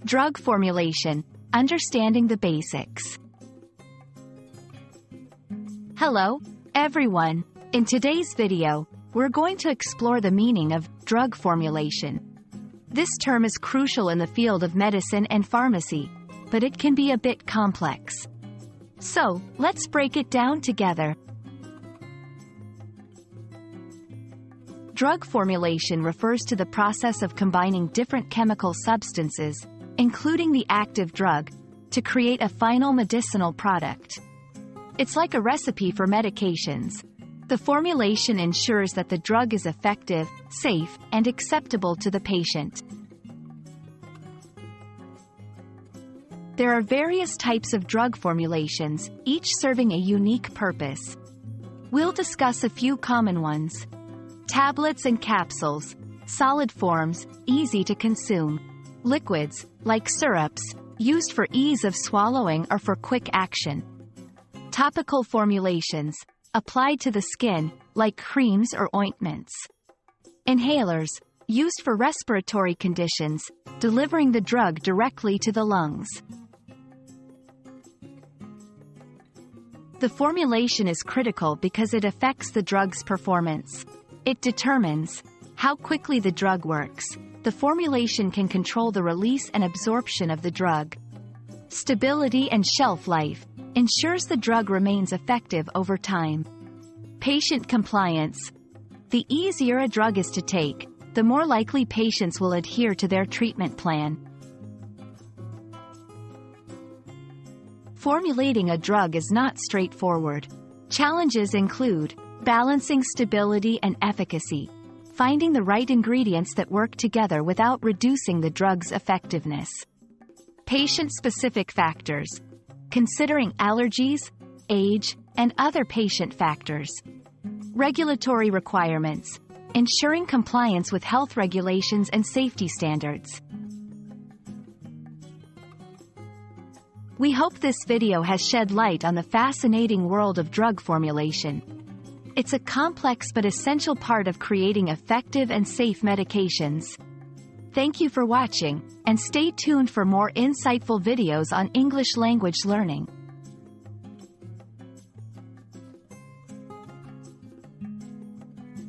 Drug formulation, understanding the basics. Hello, everyone. In today's video, we're going to explore the meaning of drug formulation. This term is crucial in the field of medicine and pharmacy, but it can be a bit complex. So, let's break it down together. Drug formulation refers to the process of combining different chemical substances, including the active drug, to create a final medicinal product. It's like a recipe for medications. The formulation ensures that the drug is effective, safe, and acceptable to the patient. There are various types of drug formulations, each serving a unique purpose. We'll discuss a few common ones. Tablets and capsules, solid forms, easy to consume. Liquids, like syrups, used for ease of swallowing or for quick action. Topical formulations, applied to the skin, like creams or ointments. Inhalers, used for respiratory conditions, delivering the drug directly to the lungs. The formulation is critical because it affects the drug's performance. It determines how quickly the drug works. The formulation can control the release and absorption of the drug. Stability and shelf life ensures the drug remains effective over time. Patient compliance. The easier a drug is to take, the more likely patients will adhere to their treatment plan. Formulating a drug is not straightforward. Challenges include balancing stability and efficacy, finding the right ingredients that work together without reducing the drug's effectiveness. Patient-specific factors, considering allergies, age, and other patient factors. Regulatory requirements, ensuring compliance with health regulations and safety standards. We hope this video has shed light on the fascinating world of drug formulation. It's a complex but essential part of creating effective and safe medications. Thank you for watching, and stay tuned for more insightful videos on English language learning.